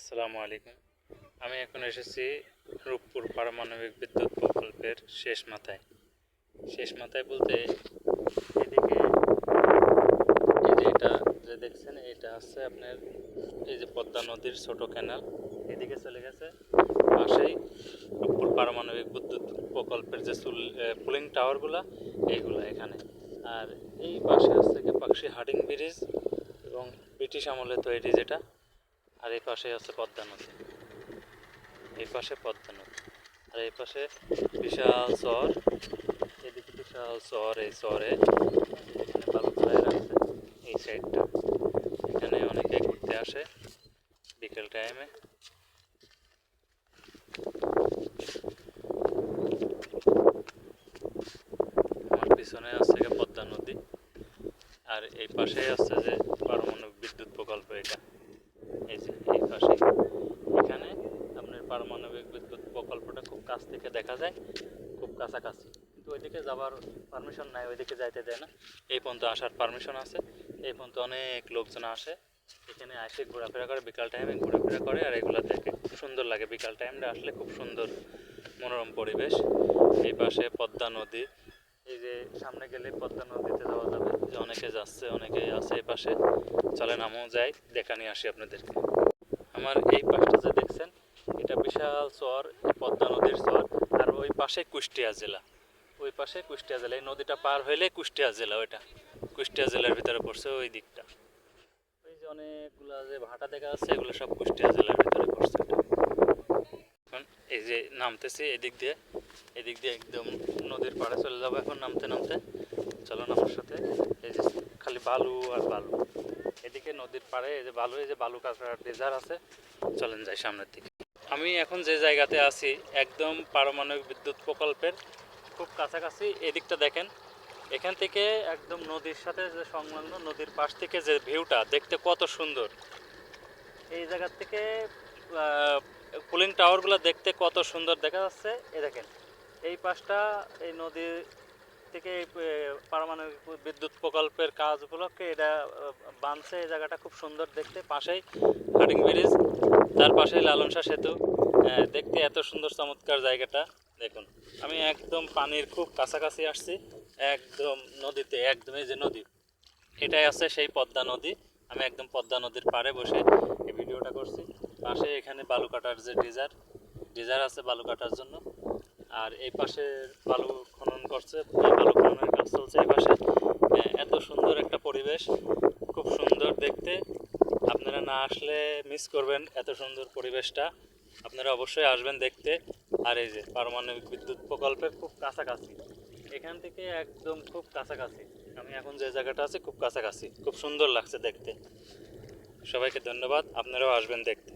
আসসালামু আলাইকুম। আমি এখন এসেছি রূপপুর পারমাণবিক বিদ্যুৎ প্রকল্পের শেষ মাথায়। শেষ মাথায় বলতে এদিকে এই যে এটা যে দেখছেন এটা হচ্ছে আপনার এই যে পদ্মা নদীর ছোট ক্যানাল এদিকে চলে গেছে। পাশেই রূপপুর পারমাণবিক বিদ্যুৎ প্রকল্পের যে কুলিং টাওয়ারগুলো এইগুলো এখানে। আর এই পাশে হচ্ছে কি পাকশি হার্ডিং ব্রিজ এবং ব্রিটিশ আমলে তৈরি যেটা। আর এই পাশে আছে পদ্মা নদী, এই পাশে পদ্মা নদী, আর এই পাশে বিশাল চর, এদিকে বিশাল চর। এই চরে এখানে বালু ফেলায় রাখছে এই সাইডটা। এখানে অনেকে ঘুরতে আসে বিকেল টাইমে। আমার পিছনে আছে পদ্মা নদী, আর এই পাশে আছে যে পারমাণবিক বিদ্যুৎ প্রকল্প। এটা এই যে এই পাশে এখানে আপনার পারমাণবিক বিদ্যুৎ প্রকল্পটা খুব কাছ থেকে দেখা যায়, খুব কাছাকাছি। কিন্তু ওইদিকে যাবার পারমিশন নাই, ওইদিকে যাইতে দেয় না। এই পর্যন্ত আসার পারমিশন আছে। এই পর্যন্ত অনেক লোকজন আসে, এখানে আসে ঘোরাফেরা করে, বিকাল টাইমে ঘোরাফেরা করে আর এগুলো দেখে। খুব সুন্দর লাগে বিকাল টাইমটা আসলে, খুব সুন্দর মনোরম পরিবেশ। এই পাশে পদ্মা নদী, এই যে সামনে গেলে পদ্মা নদীতে যাওয়া যাবে। যে অনেকে যাচ্ছে, অনেকে আছে এই পাশে। চলেন আমিও যাই, দেখা নিয়ে আসি আপনাদেরকে। আমার এই পাশটা যে দেখছেন এটা বিশাল চর, পদ্মা নদীর চর। আর ওই পাশে কুষ্টিয়া জেলা, ওই পাশে কুষ্টিয়া জেলা। এই নদীটা পার হইলে কুষ্টিয়া জেলা, ওইটা কুষ্টিয়া জেলার ভিতরে পড়ছে ওই দিকটা। ওই যে অনেকগুলা যে ভাটা দেখা যাচ্ছে এগুলো সব কুষ্টিয়া জেলার ভিতরে পড়ছে। এখন এই যে নামতেছি এদিক দিয়ে, এদিক দিয়ে একদম নদীর পাড়ে চলে যাবো এখন নামতে নামতে। চলো আমার সাথে। এই যে খালি বালু আর বালু, এদিকে নদীর পাড়ে এই যে বালু, এই যে বালু কাঁকড়ার ডেজার আছে। চলেন যাই সামনের দিকে। আমি এখন যে জায়গাতে আছি একদম পারমাণবিক বিদ্যুৎ প্রকল্পের খুব কাছাকাছি। এদিকটা দেখেন, এখান থেকে একদম নদীর সাথে যে সংলগ্ন, নদীর পাশ থেকে যে ভিউটা দেখতে কত সুন্দর। এই জায়গার থেকে কুলিং টাওয়ারগুলো দেখতে কত সুন্দর দেখা যাচ্ছে। এই দেখেন এই পাশটা, এই নদী থেকে পারমাণবিক বিদ্যুৎ প্রকল্পের কাজ উপলক্ষে এটা বানছে। এই জায়গাটা খুব সুন্দর দেখতে। পাশেই হার্ডিং ব্রিজ, তার পাশেই লালন শাহ সেতু। দেখতে এত সুন্দর চমৎকার জায়গাটা দেখুন। আমি একদম পানির খুব কাছাকাছি আসছি, একদম নদীতে। একদম এই যে নদী, এটাই আছে সেই পদ্মা নদী। আমি একদম পদ্মা নদীর পাড়ে বসে এই ভিডিওটা করছি। পাশে এখানে বালু কাটার যে ডেজার, ডেজার আছে বালু কাটার জন্য। আর এই পাশে বালু খনন করছে, বালু খননের কাজ চলছে এই পাশে। এত সুন্দর একটা পরিবেশ, খুব সুন্দর দেখতে। আপনারা না আসলে মিস করবেন এত সুন্দর পরিবেশটা। আপনারা অবশ্যই আসবেন দেখতে। আর এই যে পারমাণবিক বিদ্যুৎ প্রকল্পের খুব কাছাকাছি, এখান থেকে একদম খুব কাছাকাছি। আমি এখন যে জায়গাটা আছি খুব কাছাকাছি, খুব সুন্দর লাগছে দেখতে। সবাইকে ধন্যবাদ, আপনারাও আসবেন দেখতে।